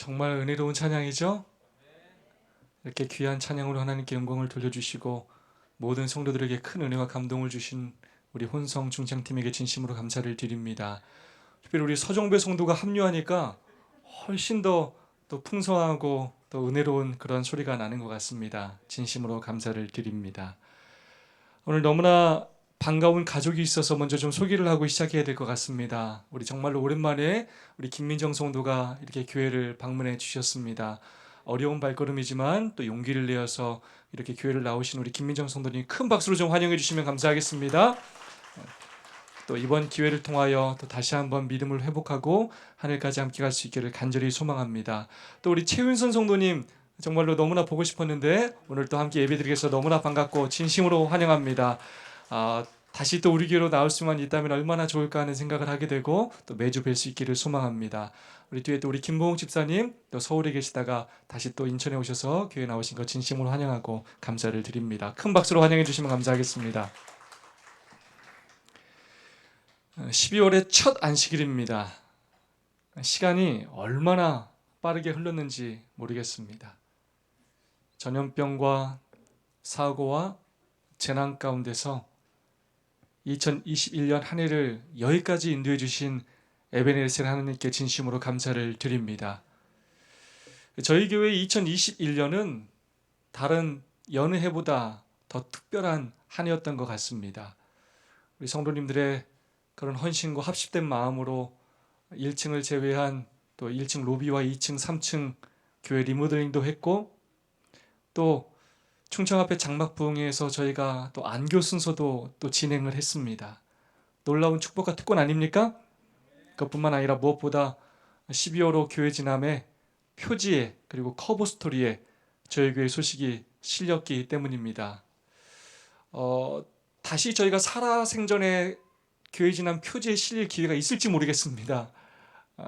정말 은혜로운 찬양이죠? 이렇게 귀한 찬양으로 하나님께 영광을 돌려주시고 모든 성도들에게 큰 은혜와 감동을 주신 우리 혼성 중창팀에게 진심으로 감사를 드립니다. 특별히 우리 서정배 성도가 합류하니까 훨씬 더 또 풍성하고 또 은혜로운 그런 소리가 나는 것 같습니다. 진심으로 감사를 드립니다. 오늘 너무나 반가운 가족이 있어서 먼저 좀 소개를 하고 시작해야 될 것 같습니다. 우리 정말로 오랜만에 우리 김민정 성도가 이렇게 교회를 방문해 주셨습니다. 어려운 발걸음이지만 또 용기를 내어서 이렇게 교회를 나오신 우리 김민정 성도님 큰 박수로 좀 환영해 주시면 감사하겠습니다. 또 이번 기회를 통하여 또 다시 한번 믿음을 회복하고 하늘까지 함께 갈 수 있기를 간절히 소망합니다. 또 우리 최윤선 성도님 정말로 너무나 보고 싶었는데 오늘 또 함께 예배드리겠어 너무나 반갑고 진심으로 환영합니다. 다시 또 우리 교회로 나올 수만 있다면 얼마나 좋을까 하는 생각을 하게 되고 또 매주 뵐 수 있기를 소망합니다. 우리 뒤에 또 우리 김보홍 집사님 또 서울에 계시다가 다시 또 인천에 오셔서 교회 나오신 것 진심으로 환영하고 감사를 드립니다. 큰 박수로 환영해 주시면 감사하겠습니다. 12월의 첫 안식일입니다. 시간이 얼마나 빠르게 흘렀는지 모르겠습니다. 전염병과 사고와 재난 가운데서 2021년 한 해를 여기까지 인도해 주신 에베네셀 하나님께 진심으로 감사를 드립니다. 저희 교회 2021년은 다른 여느 해보다 더 특별한 한 해였던 것 같습니다. 우리 성도님들의 그런 헌신과 합심된 마음으로 1층을 제외한 또 1층 로비와 2층, 3층 교회 리모델링도 했고 또 충청 앞에 장막 부흥회에서 저희가 또 안교 순서도 또 진행을 했습니다. 놀라운 축복과 특권 아닙니까? 그것뿐만 아니라 무엇보다 12월호 교회 지남에 표지에 그리고 커버 스토리에 저희 교회 소식이 실렸기 때문입니다. 다시 저희가 살아생전에 교회 지남 표지에 실릴 기회가 있을지 모르겠습니다.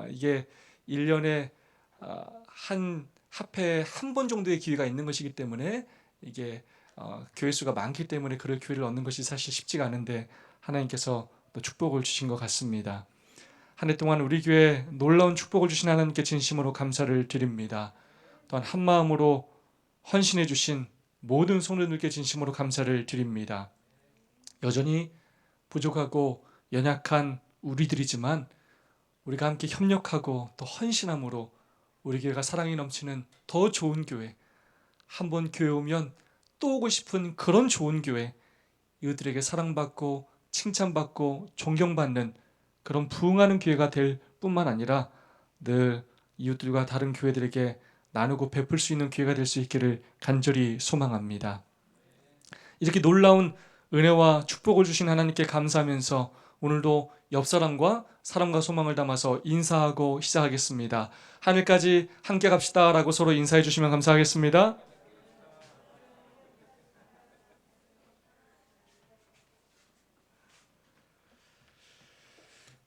이게 1년에 한 합회에 한 번 정도의 기회가 있는 것이기 때문에 이게 교회 수가 많기 때문에 그럴 기회를 얻는 것이 사실 쉽지가 않은데 하나님께서 또 축복을 주신 것 같습니다. 한 해 동안 우리 교회에 놀라운 축복을 주신 하나님께 진심으로 감사를 드립니다. 또한 한 마음으로 헌신해 주신 모든 성도들께 진심으로 감사를 드립니다. 여전히 부족하고 연약한 우리들이지만 우리가 함께 협력하고 또 헌신함으로 우리 교회가 사랑이 넘치는 더 좋은 교회, 한번 교회 오면 또 오고 싶은 그런 좋은 교회, 이웃들에게 사랑받고 칭찬받고 존경받는 그런 부흥하는 교회가 될 뿐만 아니라 늘 이웃들과 다른 교회들에게 나누고 베풀 수 있는 기회가 될 수 있기를 간절히 소망합니다. 이렇게 놀라운 은혜와 축복을 주신 하나님께 감사하면서 오늘도 옆사람과 사랑과 소망을 담아서 인사하고 시작하겠습니다. 하늘까지 함께 갑시다 라고 서로 인사해 주시면 감사하겠습니다.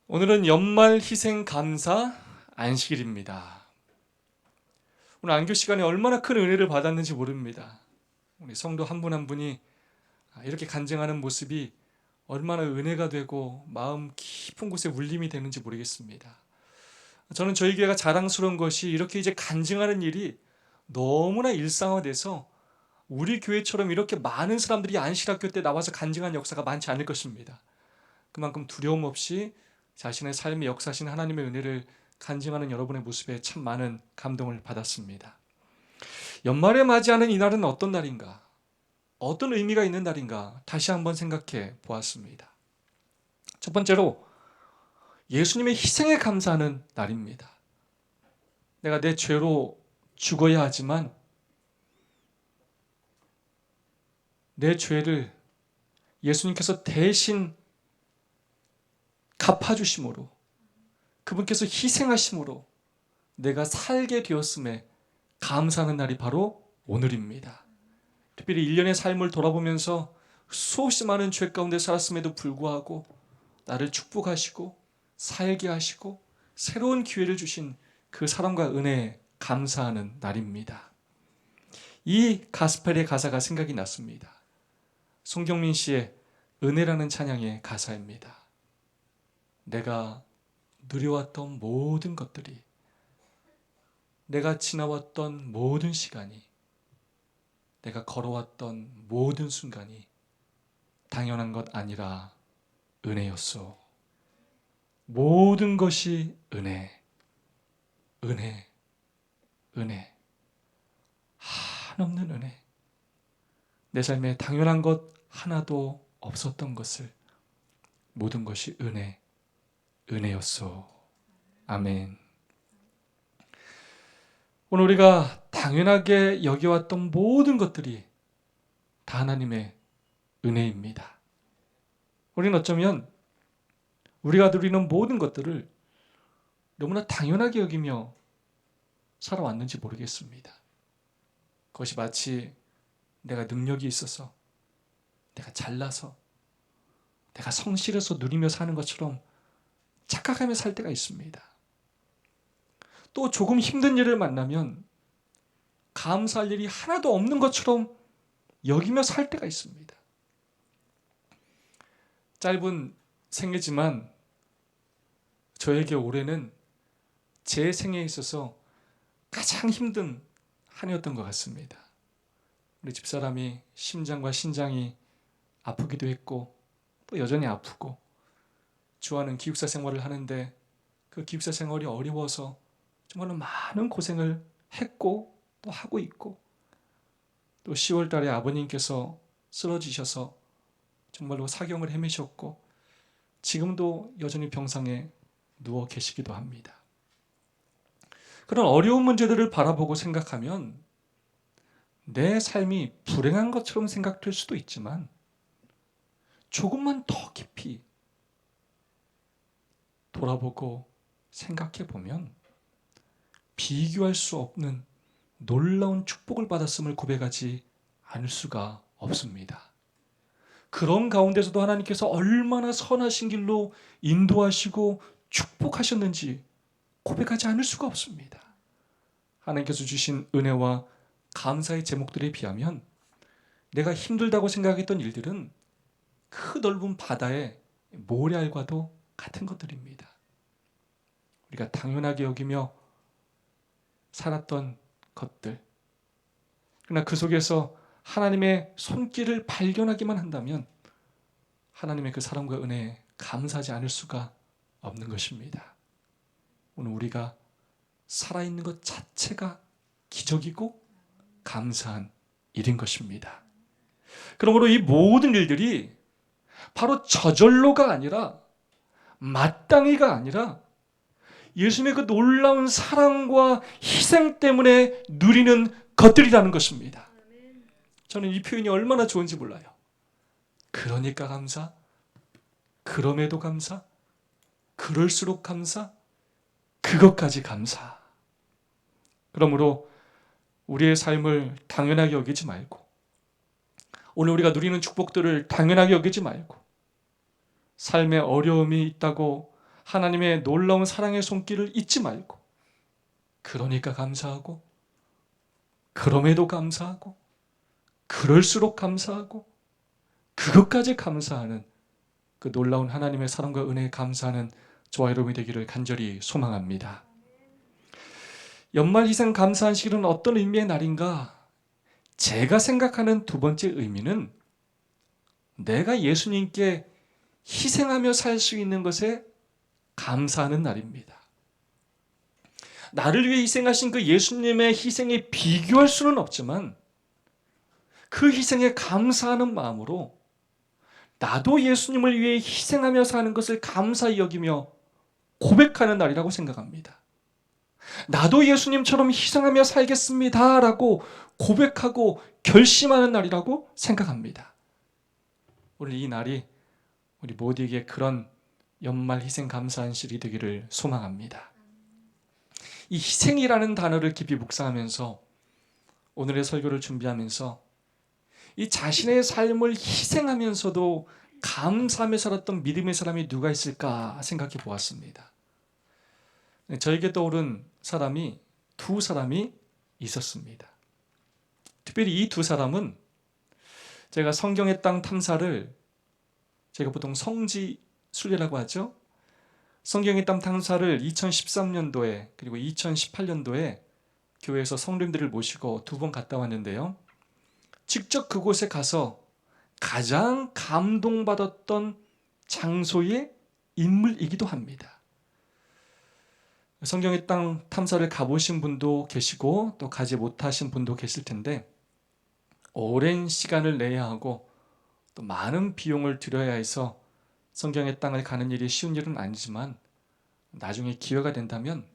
오늘은 연말 희생 감사 안식일입니다. 오늘 안교 시간에 얼마나 큰 은혜를 받았는지 모릅니다. 우리 성도 한 분 한 분이 이렇게 간증하는 모습이 얼마나 은혜가 되고 마음 깊은 곳에 울림이 되는지 모르겠습니다. 저는 저희 교회가 자랑스러운 것이 이렇게 이제 간증하는 일이 너무나 일상화돼서 우리 교회처럼 이렇게 많은 사람들이 안식학교 때 나와서 간증한 역사가 많지 않을 것입니다. 그만큼 두려움 없이 자신의 삶에 역사하신 하나님의 은혜를 간증하는 여러분의 모습에 참 많은 감동을 받았습니다. 연말에 맞이하는 이날은 어떤 날인가? 어떤 의미가 있는 날인가? 다시 한번 생각해 보았습니다. 첫 번째로 예수님의 희생에 감사하는 날입니다. 내가 내 죄로 죽어야 하지만 내 죄를 예수님께서 대신 갚아주심으로 그분께서 희생하심으로 내가 살게 되었음에 감사하는 날이 바로 오늘입니다. 특별히 1년의 삶을 돌아보면서 수없이 많은 죄 가운데 살았음에도 불구하고 나를 축복하시고 살게 하시고 새로운 기회를 주신 그 사랑과 은혜에 감사하는 날입니다. 이 가스펠의 가사가 생각이 났습니다. 송경민 씨의 은혜라는 찬양의 가사입니다. 내가 누려왔던 모든 것들이 내가 지나왔던 모든 시간이, 내가 걸어왔던 모든 순간이 당연한 것 아니라 은혜였소. 모든 것이 은혜, 은혜, 은혜. 한없는 은혜. 내 삶에 당연한 것 하나도 없었던 것을 모든 것이 은혜, 은혜였소. 아멘. 오늘 우리가 당연하게 여겨왔던 모든 것들이 다 하나님의 은혜입니다. 우리는 어쩌면 우리가 누리는 모든 것들을 너무나 당연하게 여기며 살아왔는지 모르겠습니다. 그것이 마치 내가 능력이 있어서, 내가 잘나서, 내가 성실해서 누리며 사는 것처럼 착각하며 살 때가 있습니다. 또 조금 힘든 일을 만나면 감사할 일이 하나도 없는 것처럼 여기며 살 때가 있습니다. 짧은 생애지만 저에게 올해는 제 생애에 있어서 가장 힘든 한 해였던 것 같습니다. 우리 집사람이 심장과 신장이 아프기도 했고 또 여전히 아프고, 주하는 기숙사 생활을 하는데 그 기숙사 생활이 어려워서 정말로 많은 고생을 했고 또 하고 있고, 또 10월 달에 아버님께서 쓰러지셔서 정말로 사경을 헤매셨고 지금도 여전히 병상에 누워 계시기도 합니다. 그런 어려운 문제들을 바라보고 생각하면 내 삶이 불행한 것처럼 생각될 수도 있지만, 조금만 더 깊이 돌아보고 생각해 보면 비교할 수 없는 놀라운 축복을 받았음을 고백하지 않을 수가 없습니다. 그런 가운데서도 하나님께서 얼마나 선하신 길로 인도하시고 축복하셨는지 고백하지 않을 수가 없습니다. 하나님께서 주신 은혜와 감사의 제목들에 비하면 내가 힘들다고 생각했던 일들은 그 넓은 바다의 모래알과도 같은 것들입니다. 우리가 당연하게 여기며 살았던 것들, 그러나 그 속에서 하나님의 손길을 발견하기만 한다면 하나님의 그 사랑과 은혜에 감사하지 않을 수가 없는 것입니다. 오늘 우리가 살아있는 것 자체가 기적이고 감사한 일인 것입니다. 그러므로 이 모든 일들이 바로 저절로가 아니라, 마땅히가 아니라 예수님의 그 놀라운 사랑과 희생 때문에 누리는 것들이라는 것입니다. 저는 이 표현이 얼마나 좋은지 몰라요. 그러니까 감사, 그럼에도 감사, 그럴수록 감사, 그것까지 감사. 그러므로 우리의 삶을 당연하게 여기지 말고, 오늘 우리가 누리는 축복들을 당연하게 여기지 말고, 삶에 어려움이 있다고 하나님의 놀라운 사랑의 손길을 잊지 말고, 그러니까 감사하고, 그럼에도 감사하고, 그럴수록 감사하고, 그것까지 감사하는 그 놀라운 하나님의 사랑과 은혜에 감사하는 저와 여러분이 되기를 간절히 소망합니다. 연말 희생 감사한식은 어떤 의미의 날인가? 제가 생각하는 두 번째 의미는 내가 예수님께 희생하며 살 수 있는 것에 감사하는 날입니다. 나를 위해 희생하신 그 예수님의 희생에 비교할 수는 없지만 그 희생에 감사하는 마음으로 나도 예수님을 위해 희생하며 사는 것을 감사히 여기며 고백하는 날이라고 생각합니다. 나도 예수님처럼 희생하며 살겠습니다 라고 고백하고 결심하는 날이라고 생각합니다. 오늘 이 날이 우리 모두에게 그런 연말 희생 감사한식이 되기를 소망합니다. 이 희생이라는 단어를 깊이 묵상하면서 오늘의 설교를 준비하면서 이 자신의 삶을 희생하면서도 감사하며 살았던 믿음의 사람이 누가 있을까 생각해 보았습니다. 저에게 떠오른 사람이 두 사람이 있었습니다. 특별히 이 두 사람은 제가 성경의 땅 탐사를, 제가 보통 성지 순례라고 하죠. 성경의 땅 탐사를 2013년도에 그리고 2018년도에 교회에서 성도님들을 모시고 2번 갔다 왔는데요. 직접 그곳에 가서 가장 감동받았던 장소의 인물이기도 합니다. 성경의 땅 탐사를 가보신 분도 계시고 또 가지 못하신 분도 계실 텐데 오랜 시간을 내야 하고 또 많은 비용을 들여야 해서 성경의 땅을 가는 일이 쉬운 일은 아니지만 나중에 기회가 된다면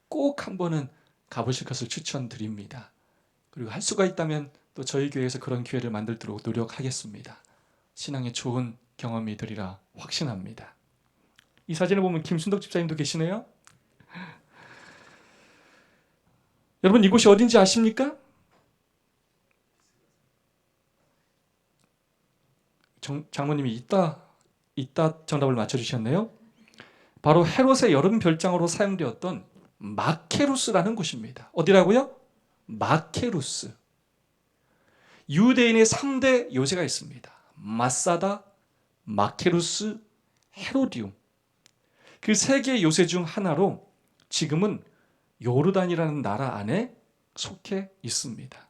꼭 한 번은 가보실 것을 추천드립니다. 그리고 할 수가 있다면 또 저희 교회에서 그런 기회를 만들도록 노력하겠습니다. 신앙에 좋은 경험이 되리라 확신합니다. 이 사진을 보면 김순덕 집사님도 계시네요. 여러분 이곳이 어딘지 아십니까? 장모님이 이따 정답을 맞춰주셨네요. 바로 헤롯의 여름 별장으로 사용되었던 마케루스라는 곳입니다. 어디라고요? 마케루스. 유대인의 3대 요새가 있습니다. 마사다, 마케루스, 헤로디움. 그 3개의 요새 중 하나로 지금은 요르단이라는 나라 안에 속해 있습니다.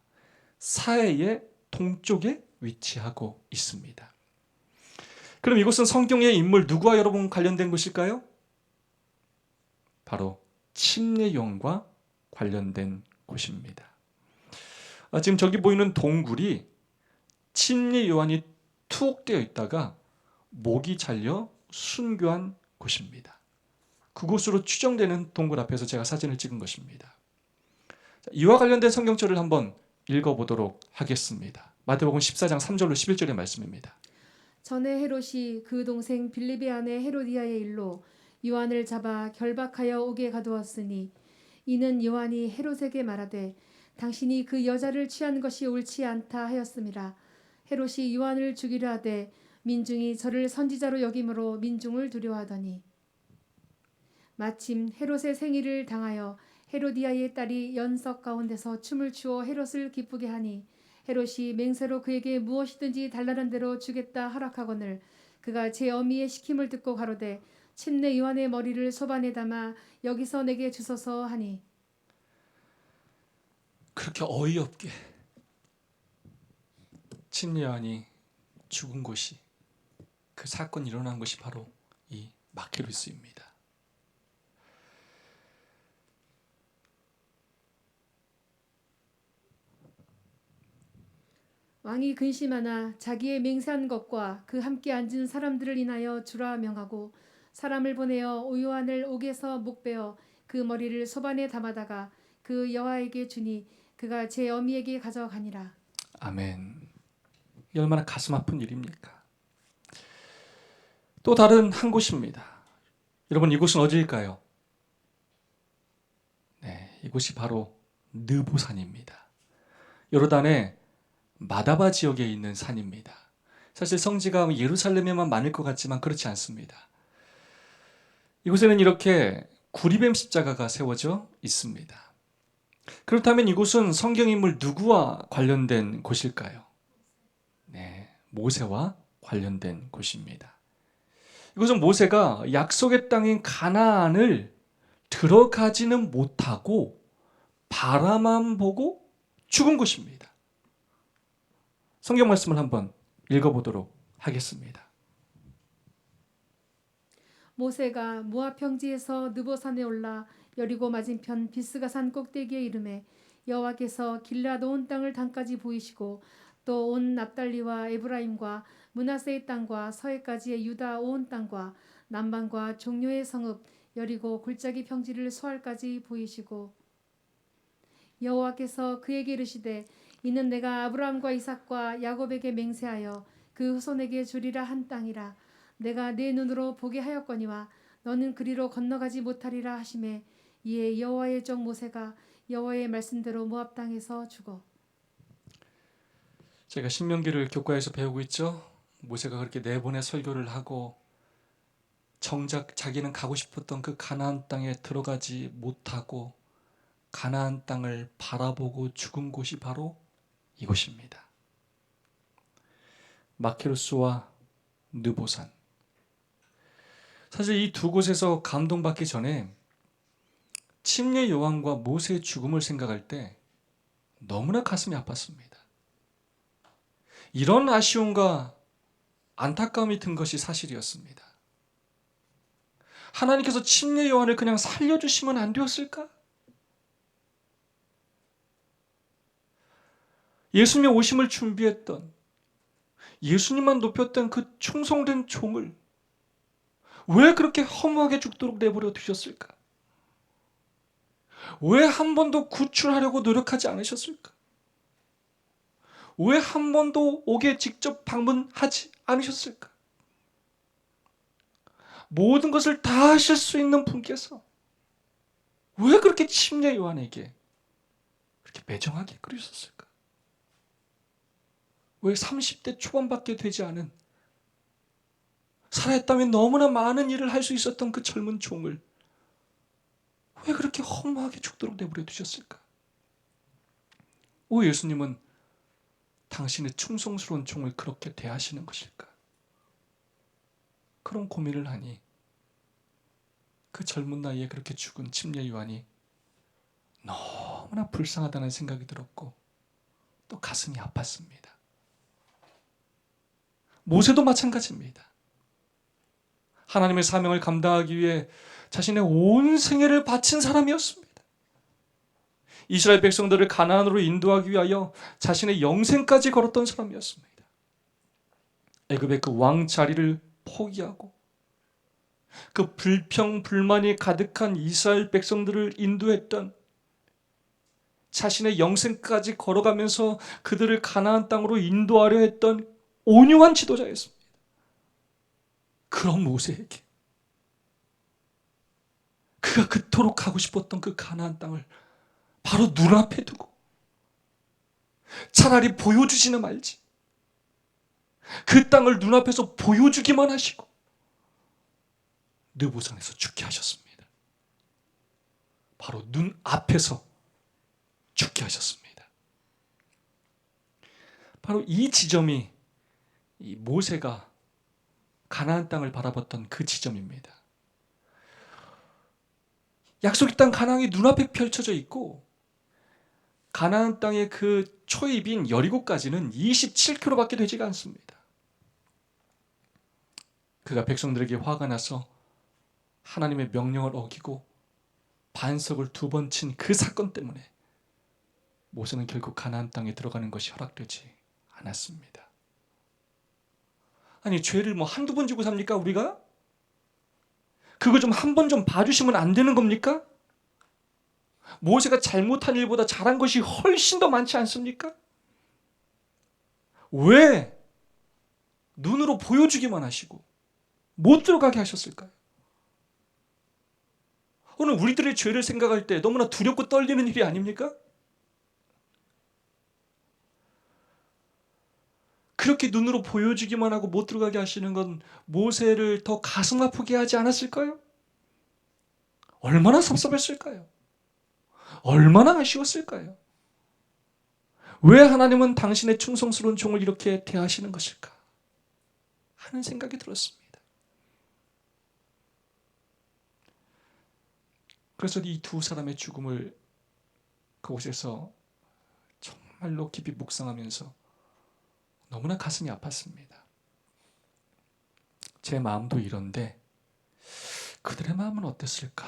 사해의 동쪽에 위치하고 있습니다. 그럼 이곳은 성경의 인물 누구와 여러분 관련된 곳일까요? 바로 침례요한과 관련된 곳입니다. 지금 저기 보이는 동굴이 침례요한이 투옥되어 있다가 목이 잘려 순교한 곳입니다. 그곳으로 추정되는 동굴 앞에서 제가 사진을 찍은 것입니다. 이와 관련된 성경절을 한번 읽어보도록 하겠습니다. 마태복음 14장 3절로 11절의 말씀입니다. 전에 헤롯이 그 동생 빌립의 아내 헤로디아의 일로 요한을 잡아 결박하여 옥에 가두었으니 이는 요한이 헤롯에게 말하되 당신이 그 여자를 취한 것이 옳지 않다 하였음이라. 헤롯이 요한을 죽이려 하되 민중이 저를 선지자로 여김으로 민중을 두려워하더니 마침 헤롯의 생일을 당하여 헤로디아의 딸이 연석 가운데서 춤을 추어 헤롯을 기쁘게 하니 헤롯이 맹세로 그에게 무엇이든지 달라는 대로 주겠다 허락하거늘 그가 제 어미의 시킴을 듣고 가로되 침례 요한의 머리를 소반에 담아 여기서 내게 주소서 하니 그렇게 어이없게 침례 요한이 죽은 곳이 그 사건이 일어난 곳이 바로 이 마케루스입니다. 왕이 근심하나 자기의 맹세한 것과 그 함께 앉은 사람들을 인하여 주라 명하고 사람을 보내어 요한을 옥에서 목베어 그 머리를 소반에 담아다가 그 여아에게 주니 그가 제 어미에게 가져가니라. 아멘. 이게 얼마나 가슴 아픈 일입니까? 또 다른 한 곳입니다. 여러분 이곳은 어디일까요? 네, 이곳이 바로 느보산입니다. 요르단의 마다바 지역에 있는 산입니다. 사실 성지가 예루살렘에만 많을 것 같지만 그렇지 않습니다. 이곳에는 이렇게 구리뱀 십자가가 세워져 있습니다. 그렇다면 이곳은 성경 인물 누구와 관련된 곳일까요? 네, 모세와 관련된 곳입니다. 이곳은 모세가 약속의 땅인 가나안을 들어가지는 못하고 바라만 보고 죽은 곳입니다. 성경 말씀을 한번 읽어보도록 하겠습니다. 모세가 모압 평지에서 느보산에 올라 여리고 맞은편 비스가산 꼭대기에 이르매 여호와께서 길앗 온 땅을 단까지 보이시고 또 온 납달리와 에브라임과 므낫세의 땅과 서해까지의 유다 온 땅과 남방과 종료의 성읍 여리고 골짜기 평지를 소알까지 보이시고 여호와께서 그에게 이르시되 이는 내가 아브라함과 이삭과 야곱에게 맹세하여 그 후손에게 주리라 한 땅이라. 내가 내 눈으로 보게 하였거니와 너는 그리로 건너가지 못하리라 하시매 이에 여호와의 종 모세가 여호와의 말씀대로 모압 땅에서 죽어. 제가 신명기를 교과에서 배우고 있죠. 모세가 그렇게 4번의 설교를 하고 정작 자기는 가고 싶었던 그 가나안 땅에 들어가지 못하고 가나안 땅을 바라보고 죽은 곳이 바로 이곳입니다. 마케루스와 느보산. 사실 이 두 곳에서 감동받기 전에 침례 요한과 모세의 죽음을 생각할 때 너무나 가슴이 아팠습니다. 이런 아쉬움과 안타까움이 든 것이 사실이었습니다. 하나님께서 침례 요한을 그냥 살려주시면 안 되었을까? 예수님의 오심을 준비했던, 예수님만 높였던 그 충성된 종을 왜 그렇게 허무하게 죽도록 내버려 두셨을까? 왜 한 번도 구출하려고 노력하지 않으셨을까? 왜 한 번도 옥에 직접 방문하지 않으셨을까? 모든 것을 다 하실 수 있는 분께서 왜 그렇게 침례 요한에게 그렇게 매정하게 그러셨을까? 왜 30대 초반밖에 되지 않은, 살아있다면 너무나 많은 일을 할 수 있었던 그 젊은 종을 왜 그렇게 허무하게 죽도록 내버려 두셨을까? 왜 예수님은 당신의 충성스러운 종을 그렇게 대하시는 것일까? 그런 고민을 하니 그 젊은 나이에 그렇게 죽은 침례 요한이 너무나 불쌍하다는 생각이 들었고 또 가슴이 아팠습니다. 모세도 마찬가지입니다. 하나님의 사명을 감당하기 위해 자신의 온 생애를 바친 사람이었습니다. 이스라엘 백성들을 가나안으로 인도하기 위하여 자신의 영생까지 걸었던 사람이었습니다. 애굽의 그 왕 자리를 포기하고 그 불평불만이 가득한 이스라엘 백성들을 인도했던, 자신의 영생까지 걸어가면서 그들을 가나안 땅으로 인도하려 했던 온유한 지도자였습니다. 그런 모세에게 그가 그토록 가고 싶었던 그 가나안 땅을 바로 눈앞에 두고 차라리 보여주지는 말지, 그 땅을 눈앞에서 보여주기만 하시고 느보산에서 죽게 하셨습니다. 바로 눈앞에서 죽게 하셨습니다. 바로 이 지점이 이 모세가 가나안 땅을 바라봤던 그 지점입니다. 약속의 땅 가나안이 눈앞에 펼쳐져 있고 가나안 땅의 그 초입인 여리고까지는 27km밖에 되지가 않습니다. 그가 백성들에게 화가 나서 하나님의 명령을 어기고 반석을 2번 친 그 사건 때문에 모세는 결국 가나안 땅에 들어가는 것이 허락되지 않았습니다. 아니, 죄를 뭐 한두 번 지고 삽니까 우리가? 그거 좀 한 번 좀 봐주시면 안 되는 겁니까? 모세가 잘못한 일보다 잘한 것이 훨씬 더 많지 않습니까? 왜 눈으로 보여주기만 하시고 못 들어가게 하셨을까요? 오늘 우리들의 죄를 생각할 때 너무나 두렵고 떨리는 일이 아닙니까? 그렇게 눈으로 보여주기만 하고 못 들어가게 하시는 건 모세를 더 가슴 아프게 하지 않았을까요? 얼마나 섭섭했을까요? 얼마나 아쉬웠을까요? 왜 하나님은 당신의 충성스러운 종을 이렇게 대하시는 것일까? 하는 생각이 들었습니다. 그래서 이 두 사람의 죽음을 그곳에서 정말로 깊이 묵상하면서 너무나 가슴이 아팠습니다. 제 마음도 이런데 그들의 마음은 어땠을까?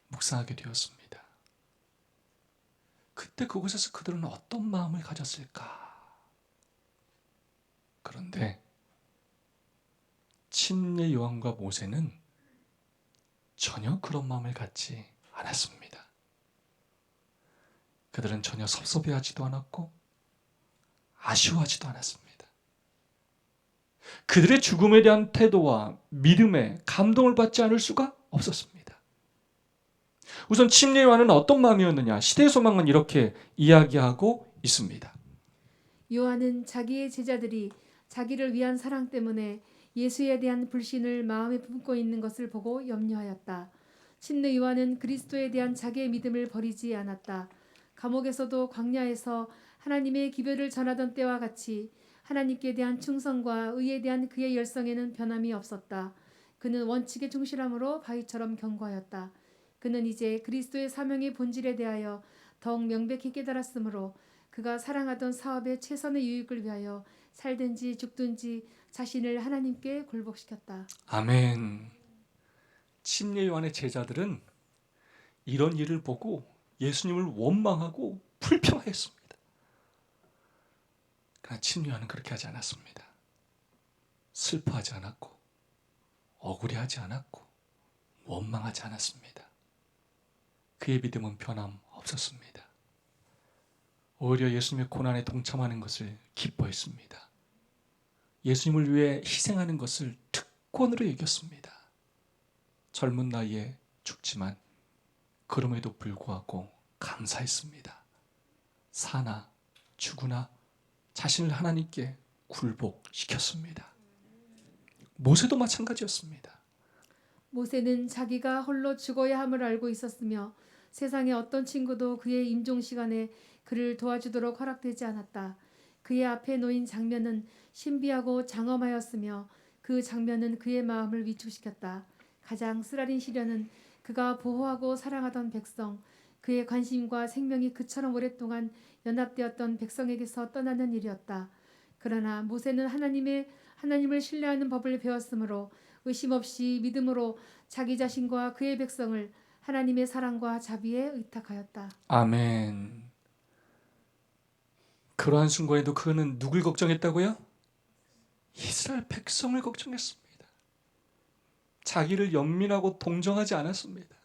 묵상하게 되었습니다. 그때 그곳에서 그들은 어떤 마음을 가졌을까? 그런데 침례 요한과 모세는 전혀 그런 마음을 갖지 않았습니다. 그들은 전혀 섭섭해하지도 않았고 아쉬워하지도 않았습니다. 그들의 죽음에 대한 태도와 믿음에 감동을 받지 않을 수가 없었습니다. 우선 침례 요한은 어떤 마음이었느냐? 시대의 소망은 이렇게 이야기하고 있습니다. 요한은 자기의 제자들이 자기를 위한 사랑 때문에 예수에 대한 불신을 마음에 품고 있는 것을 보고 염려하였다. 침례 요한은 그리스도에 대한 자기의 믿음을 버리지 않았다. 감옥에서도 광야에서 하나님의 기별을 전하던 때와 같이 하나님께 대한 충성과 의에 대한 그의 열성에는 변함이 없었다. 그는 원칙에 충실함으로 바위처럼 견고하였다. 그는 이제 그리스도의 사명의 본질에 대하여 더욱 명백히 깨달았으므로 그가 사랑하던 사업의 최선의 유익을 위하여 살든지 죽든지 자신을 하나님께 굴복시켰다. 아멘. 침례 요한의 제자들은 이런 일을 보고 예수님을 원망하고 불평하였습니다. 그러나 침례 요한은 그렇게 하지 않았습니다. 슬퍼하지 않았고 억울해하지 않았고 원망하지 않았습니다. 그의 믿음은 변함없었습니다. 오히려 예수님의 고난에 동참하는 것을 기뻐했습니다. 예수님을 위해 희생하는 것을 특권으로 여겼습니다. 젊은 나이에 죽지만 그럼에도 불구하고 감사했습니다. 사나 죽으나 자신을 하나님께 굴복시켰습니다. 모세도 마찬가지였습니다. 모세는 자기가 홀로 죽어야 함을 알고 있었으며 세상의 어떤 친구도 그의 임종 시간에 그를 도와주도록 허락되지 않았다. 그의 앞에 놓인 장면은 신비하고 장엄하였으며 그 장면은 그의 마음을 위축시켰다. 가장 쓰라린 시련은 그가 보호하고 사랑하던 백성, 그의 관심과 생명이 그처럼 오랫동안 연합되었던 백성에게서 떠나는 일이었다. 그러나 모세는 하나님을 신뢰하는 법을 배웠으므로 의심 없이 믿음으로 자기 자신과 그의 백성을 하나님의 사랑과 자비에 의탁하였다. 아멘. 그러한 순간에도 그는 누굴 걱정했다고요? 이스라엘 백성을 걱정했습니다. 자기를 연민하고 동정하지 않았습니다.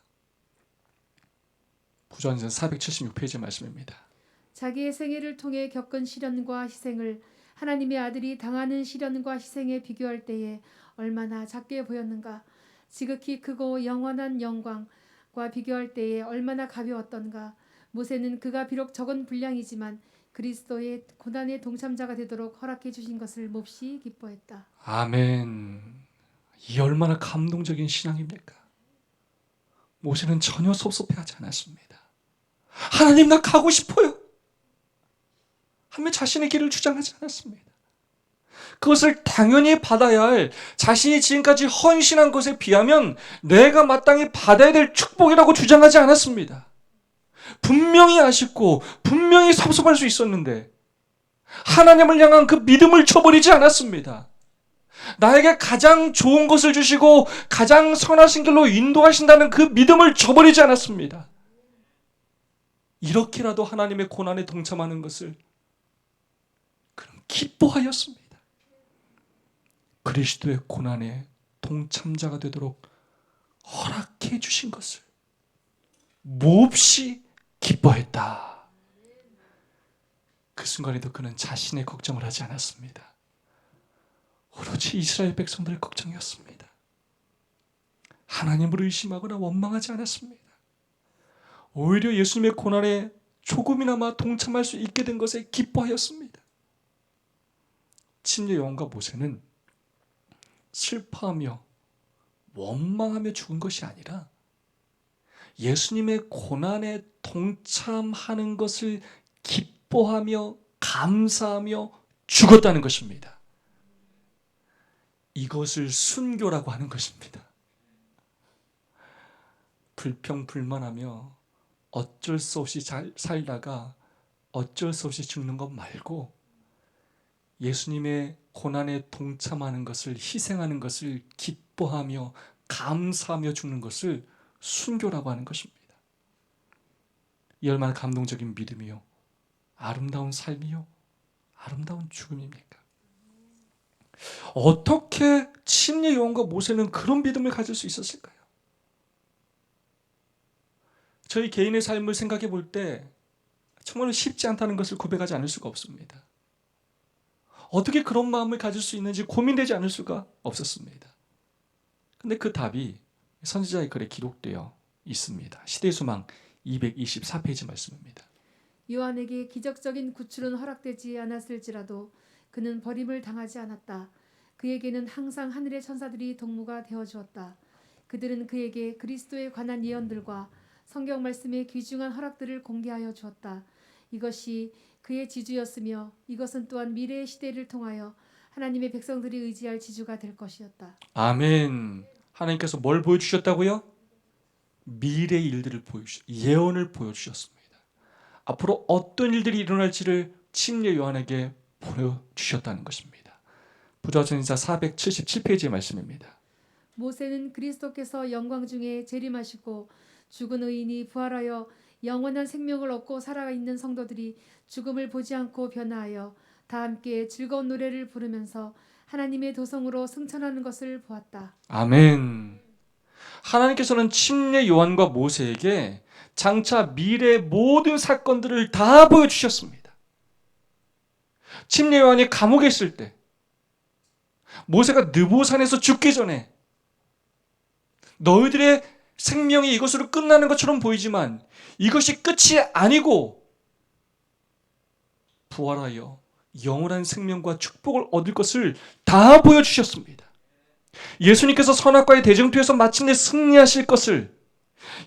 구전서 476페이지 말씀입니다. 자기의 생애를 통해 겪은 시련과 희생을 하나님의 아들이 당하는 시련과 희생에 비교할 때에 얼마나 작게 보였는가. 지극히 크고 영원한 영광과 비교할 때에 얼마나 가벼웠던가. 모세는 그가 비록 적은 분량이지만 그리스도의 고난의 동참자가 되도록 허락해 주신 것을 몹시 기뻐했다. 아멘. 이 얼마나 감동적인 신앙입니까? 모세는 전혀 섭섭해하지 않았습니다. 하나님, 나 가고 싶어요. 하며 자신의 길을 주장하지 않았습니다. 그것을 당연히 받아야 할 자신이 지금까지 헌신한 것에 비하면 내가 마땅히 받아야 될 축복이라고 주장하지 않았습니다. 분명히 아쉽고 분명히 섭섭할 수 있었는데 하나님을 향한 그 믿음을 저버리지 않았습니다. 나에게 가장 좋은 것을 주시고 가장 선하신 길로 인도하신다는 그 믿음을 저버리지 않았습니다. 이렇게라도 하나님의 고난에 동참하는 것을 그는 기뻐하였습니다. 그리스도의 고난에 동참자가 되도록 허락해 주신 것을 몹시 기뻐했다. 그 순간에도 그는 자신의 걱정을 하지 않았습니다. 오로지 이스라엘 백성들의 걱정이었습니다. 하나님을 의심하거나 원망하지 않았습니다. 오히려 예수님의 고난에 조금이나마 동참할 수 있게 된 것에 기뻐하였습니다. 침례 요한과 모세는 슬퍼하며 원망하며 죽은 것이 아니라 예수님의 고난에 동참하는 것을 기뻐하며 감사하며 죽었다는 것입니다. 이것을 순교라고 하는 것입니다. 불평불만하며 어쩔 수 없이 살다가 어쩔 수 없이 죽는 것 말고 예수님의 고난에 동참하는 것을, 희생하는 것을 기뻐하며 감사하며 죽는 것을 순교라고 하는 것입니다. 이 얼마나 감동적인 믿음이요, 아름다운 삶이요, 아름다운 죽음입니까? 어떻게 침례 요한과 모세는 그런 믿음을 가질 수 있었을까요? 저희 개인의 삶을 생각해 볼 때 정말 쉽지 않다는 것을 고백하지 않을 수가 없습니다. 어떻게 그런 마음을 가질 수 있는지 고민되지 않을 수가 없었습니다. 근데 그 답이 선지자의 글에 기록되어 있습니다. 시대수망 224페이지 말씀입니다. 요한에게 기적적인 구출은 허락되지 않았을지라도 그는 버림을 당하지 않았다. 그에게는 항상 하늘의 천사들이 동무가 되어주었다. 그들은 그에게 그리스도에 관한 예언들과 성경 말씀의 귀중한 허락들을 공개하여 주었다. 이것이 그의 지주였으며 이것은 또한 미래의 시대를 통하여 하나님의 백성들이 의지할 지주가 될 것이었다. 아멘. 하나님께서 뭘 보여주셨다고요? 미래의 일들을 예언을 보여주셨습니다. 앞으로 어떤 일들이 일어날지를 침례 요한에게 보여주셨다는 것입니다. 부조전인사 477페이지의 말씀입니다. 모세는 그리스도께서 영광 중에 재림하시고 죽은 의인이 부활하여 영원한 생명을 얻고 살아있는 성도들이 죽음을 보지 않고 변화하여 다 함께 즐거운 노래를 부르면서 하나님의 도성으로 승천하는 것을 보았다. 아멘. 하나님께서는 침례 요한과 모세에게 장차 미래의 모든 사건들을 다 보여주셨습니다. 침례 요한이 감옥에 있을 때, 모세가 느보산에서 죽기 전에 너희들의 생명이 이것으로 끝나는 것처럼 보이지만 이것이 끝이 아니고 부활하여 영원한 생명과 축복을 얻을 것을 다 보여주셨습니다. 예수님께서 선악과의 대쟁투에서 마침내 승리하실 것을,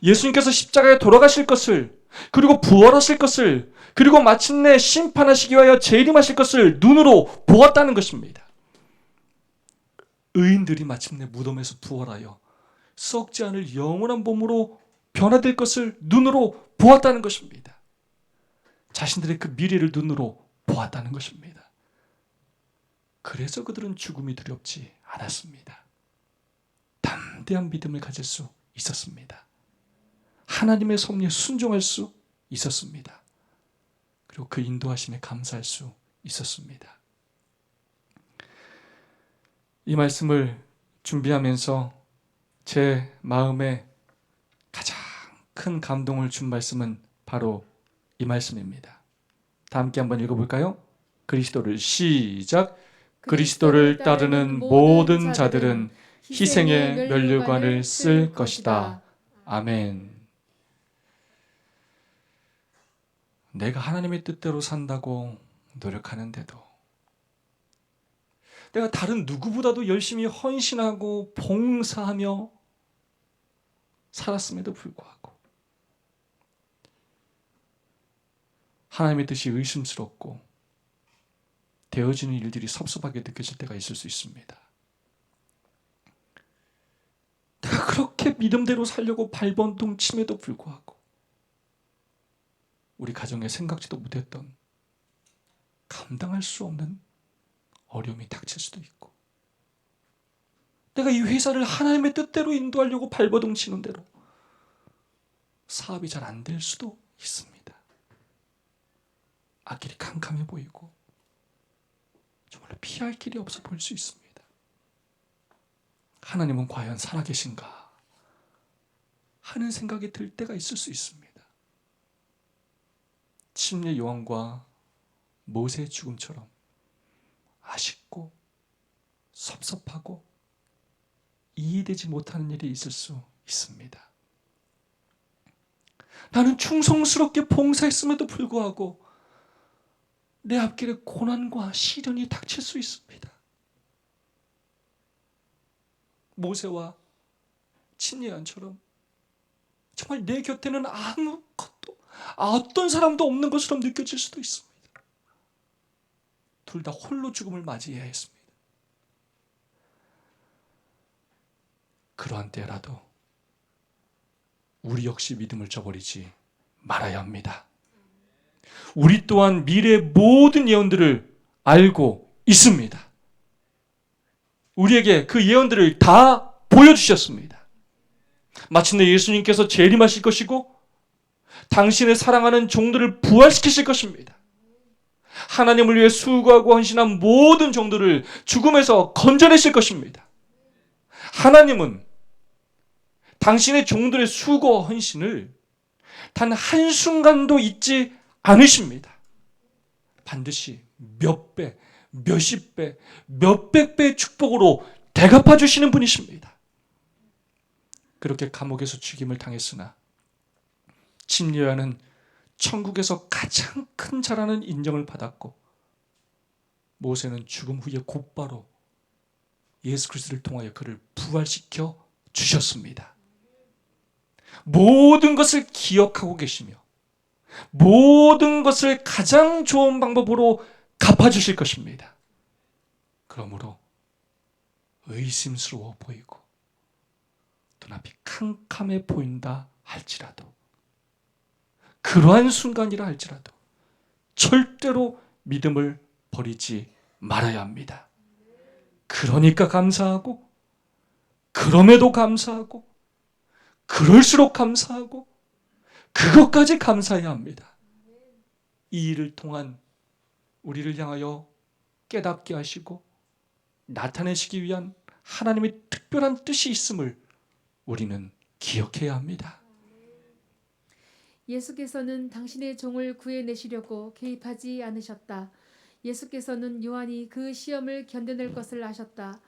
예수님께서 십자가에 돌아가실 것을, 그리고 부활하실 것을, 그리고 마침내 심판하시기 위하여 재림하실 것을 눈으로 보았다는 것입니다. 의인들이 마침내 무덤에서 부활하여 썩지 않을 영원한 몸으로 변화될 것을 눈으로 보았다는 것입니다. 자신들의 그 미래를 눈으로 보았다는 것입니다. 그래서 그들은 죽음이 두렵지 않았습니다. 담대한 믿음을 가질 수 있었습니다. 하나님의 섭리에 순종할 수 있었습니다. 그리고 그 인도하심에 감사할 수 있었습니다. 이 말씀을 준비하면서 제 마음에 가장 큰 감동을 준 말씀은 바로 이 말씀입니다. 다 함께 한번 읽어볼까요? 그리스도를 시작. 그리스도를 따르는 모든 자들은 희생의 면류관을 쓸 것이다. 아멘. 내가 하나님의 뜻대로 산다고 노력하는데도, 내가 다른 누구보다도 열심히 헌신하고 봉사하며 살았음에도 불구하고 하나님의 뜻이 의심스럽고 되어지는 일들이 섭섭하게 느껴질 때가 있을 수 있습니다. 내가 그렇게 믿음대로 살려고 발버둥 침에도 불구하고 우리 가정에 생각지도 못했던 감당할 수 없는 어려움이 닥칠 수도 있고, 내가 이 회사를 하나님의 뜻대로 인도하려고 발버둥 치는 대로 사업이 잘 안 될 수도 있습니다. 앞길이 캄캄해 보이고 정말 피할 길이 없어 보일 수 있습니다. 하나님은 과연 살아계신가 하는 생각이 들 때가 있을 수 있습니다. 침례 요한과 모세의 죽음처럼 아쉽고 섭섭하고 이해되지 못하는 일이 있을 수 있습니다. 나는 충성스럽게 봉사했음에도 불구하고 내 앞길에 고난과 시련이 닥칠 수 있습니다. 모세와 침례 요한처럼 정말 내 곁에는 아무것도, 어떤 사람도 없는 것처럼 느껴질 수도 있습니다. 둘 다 홀로 죽음을 맞이해야 했습니다. 그러한 때라도 우리 역시 믿음을 저버리지 말아야 합니다. 우리 또한 미래의 모든 예언들을 알고 있습니다. 우리에게 그 예언들을 다 보여주셨습니다. 마침내 예수님께서 재림하실 것이고 당신의 사랑하는 종들을 부활시키실 것입니다. 하나님을 위해 수고하고 헌신한 모든 종들을 죽음에서 건져내실 것입니다. 하나님은 당신의 종들의 수고와 헌신을 단 한순간도 잊지 않으십니다. 반드시 몇 배, 몇십 배, 몇백 배의 축복으로 대갚아 주시는 분이십니다. 그렇게 감옥에서 죽임을 당했으나 침례 요한은 천국에서 가장 큰 자라는 인정을 받았고, 모세는 죽음 후에 곧바로 예수 그리스도를 통하여 그를 부활시켜 주셨습니다. 모든 것을 기억하고 계시며 모든 것을 가장 좋은 방법으로 갚아주실 것입니다. 그러므로 의심스러워 보이고 눈앞이 캄캄해 보인다 할지라도, 그러한 순간이라 할지라도 절대로 믿음을 버리지 말아야 합니다. 그러니까 감사하고, 그럼에도 감사하고, 그럴수록 감사하고, 그것까지 감사해야 합니다. 이 일을 통한 우리를 향하여 깨닫게 하시고 나타내시기 위한 하나님의 특별한 뜻이 있음을 우리는 기억해야 합니다. 예수께서는 당신의 종을 구해내시려고 개입하지 않으셨다. 예수께서는 요한이 그 시험을 견뎌낼 것을 아셨다.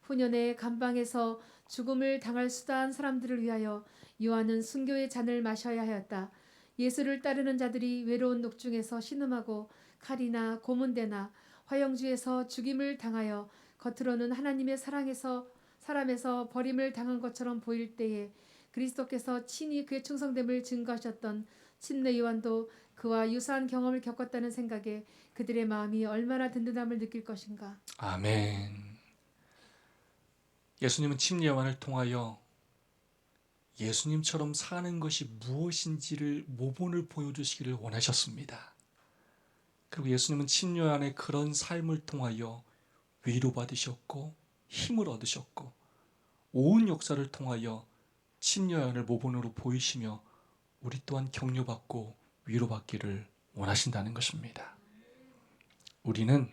후년에 감방에서 죽음을 당할 수다한 사람들을 위하여 요한은 순교의 잔을 마셔야 하였다. 예수를 따르는 자들이 외로운 녹중에서 신음하고 칼이나 고문대나 화형주에서 죽임을 당하여 겉으로는 하나님의 사람에서 버림을 당한 것처럼 보일 때에 그리스도께서 친히 그의 충성됨을 증거하셨던 침례 요한도 그와 유사한 경험을 겪었다는 생각에 그들의 마음이 얼마나 든든함을 느낄 것인가. 아멘. 예수님은 침례 요한을 통하여 예수님처럼 사는 것이 무엇인지를 모본을 보여주시기를 원하셨습니다. 그리고 예수님은 침례 요한의 그런 삶을 통하여 위로받으셨고 힘을 얻으셨고, 온 역사를 통하여 침례 요한을 모본으로 보이시며 우리 또한 격려받고 위로받기를 원하신다는 것입니다. 우리는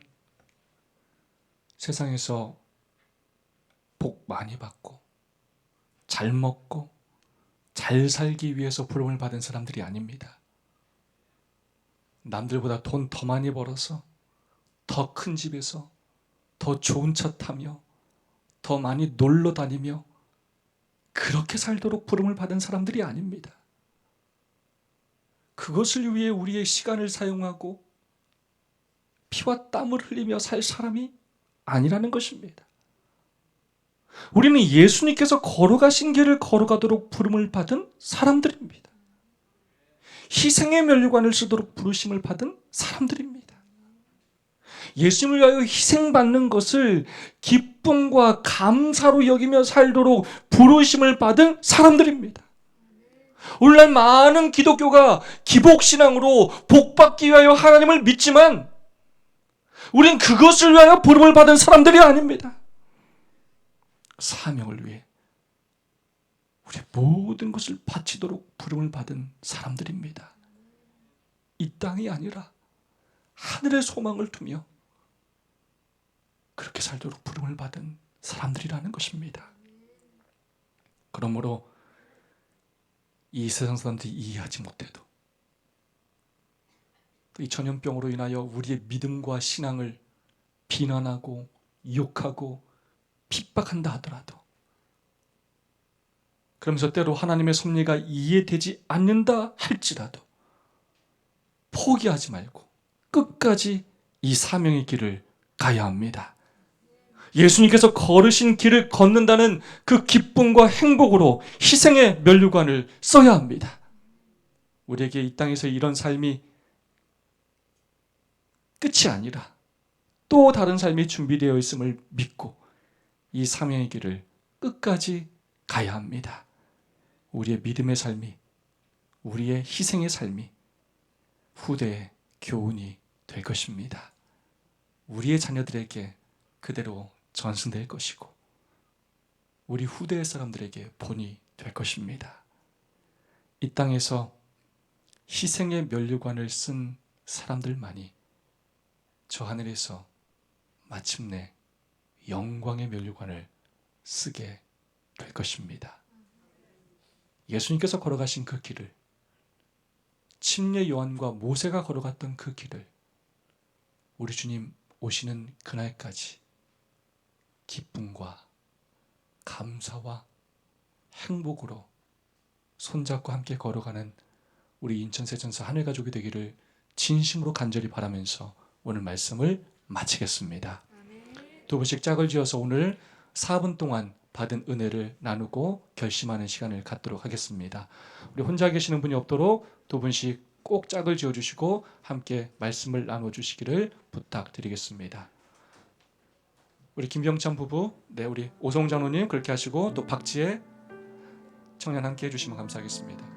세상에서 복 많이 받고 잘 먹고 잘 살기 위해서 부름을 받은 사람들이 아닙니다. 남들보다 돈 더 많이 벌어서 더 큰 집에서 더 좋은 차 타며 더 많이 놀러 다니며 그렇게 살도록 부름을 받은 사람들이 아닙니다. 그것을 위해 우리의 시간을 사용하고 피와 땀을 흘리며 살 사람이 아니라는 것입니다. 우리는 예수님께서 걸어가신 길을 걸어가도록 부름을 받은 사람들입니다. 희생의 면류관을 쓰도록 부르심을 받은 사람들입니다. 예수님을 위하여 희생받는 것을 기쁨과 감사로 여기며 살도록 부르심을 받은 사람들입니다. 오늘날 많은 기독교가 기복신앙으로 복받기 위하여 하나님을 믿지만 우린 그것을 위하여 부름을 받은 사람들이 아닙니다. 사명을 위해 우리의 모든 것을 바치도록 부름을 받은 사람들입니다. 이 땅이 아니라 하늘의 소망을 두며 그렇게 살도록 부름을 받은 사람들이라는 것입니다. 그러므로 이 세상 사람들이 이해하지 못해도, 또 이 전염병으로 인하여 우리의 믿음과 신앙을 비난하고 욕하고 핍박한다 하더라도, 그러면서 때로 하나님의 섭리가 이해되지 않는다 할지라도 포기하지 말고 끝까지 이 사명의 길을 가야 합니다. 예수님께서 걸으신 길을 걷는다는 그 기쁨과 행복으로 희생의 면류관을 써야 합니다. 우리에게 이 땅에서 이런 삶이 끝이 아니라 또 다른 삶이 준비되어 있음을 믿고 이 사명의 길을 끝까지 가야 합니다. 우리의 믿음의 삶이, 우리의 희생의 삶이 후대의 교훈이 될 것입니다. 우리의 자녀들에게 그대로 전승될 것이고 우리 후대의 사람들에게 본이 될 것입니다. 이 땅에서 희생의 면류관을 쓴 사람들만이 저 하늘에서 마침내 영광의 면류관을 쓰게 될 것입니다. 예수님께서 걸어가신 그 길을, 침례 요한과 모세가 걸어갔던 그 길을 우리 주님 오시는 그날까지 기쁨과 감사와 행복으로 손잡고 함께 걸어가는 우리 인천세전서 하늘가족이 되기를 진심으로 간절히 바라면서 오늘 말씀을 마치겠습니다. 두 분씩 짝을 지어서 오늘 4분 동안 받은 은혜를 나누고 결심하는 시간을 갖도록 하겠습니다. 우리 혼자 계시는 분이 없도록 두 분씩 꼭 짝을 지어주시고 함께 말씀을 나눠주시기를 부탁드리겠습니다. 우리 김병찬 부부, 우리 오성 장로님 그렇게 하시고 또 박지혜 청년 함께 해주시면 감사하겠습니다.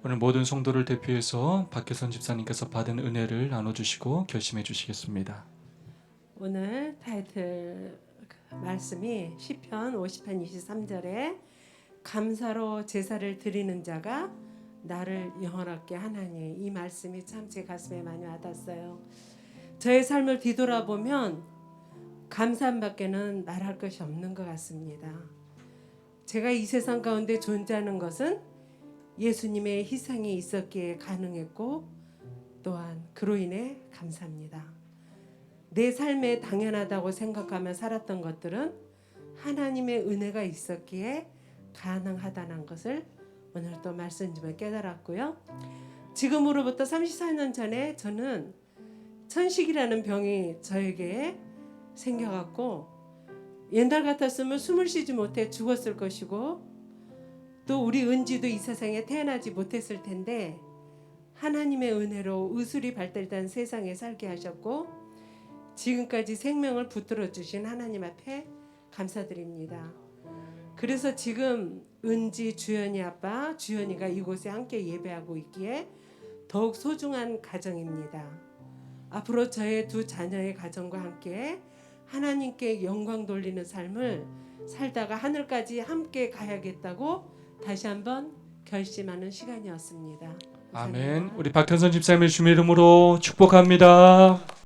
오늘 모든 성도를 대표해서 박혜선 집사님께서 받은 은혜를 나눠주시고 결심해 주시겠습니다. 오늘 타이틀 말씀이 시편 50편 23절에 감사로 제사를 드리는 자가 나를 영원하게 하나니, 이 말씀이 참 제 가슴에 많이 와닿았어요. 저의 삶을 뒤돌아보면 감사함밖에는 말할 것이 없는 것 같습니다. 제가 이 세상 가운데 존재하는 것은 예수님의 희생이 있었기에 가능했고, 또한 그로 인해 감사합니다. 내 삶에 당연하다고 생각하며 살았던 것들은 하나님의 은혜가 있었기에 가능하다는 것을 오늘 또 말씀 중에 깨달았고요. 지금으로부터 34년 전에 저는 천식이라는 병이 저에게 생겨갖고, 옛날 같았으면 숨을 쉬지 못해 죽었을 것이고, 또 우리 은지도 이 세상에 태어나지 못했을 텐데, 하나님의 은혜로 의술이 발달된 세상에 살게 하셨고, 지금까지 생명을 붙들어 주신 하나님 앞에 감사드립니다. 그래서 지금 은지, 주연이 아빠, 주연이가 이곳에 함께 예배하고 있기에 더욱 소중한 가정입니다. 앞으로 저의 두 자녀의 가정과 함께 하나님께 영광 돌리는 삶을 살다가 하늘까지 함께 가야겠다고 다시 한번 결심하는 시간이었습니다. 아멘. 감사합니다. 우리 박현선 집사님의 주의 이름으로 축복합니다.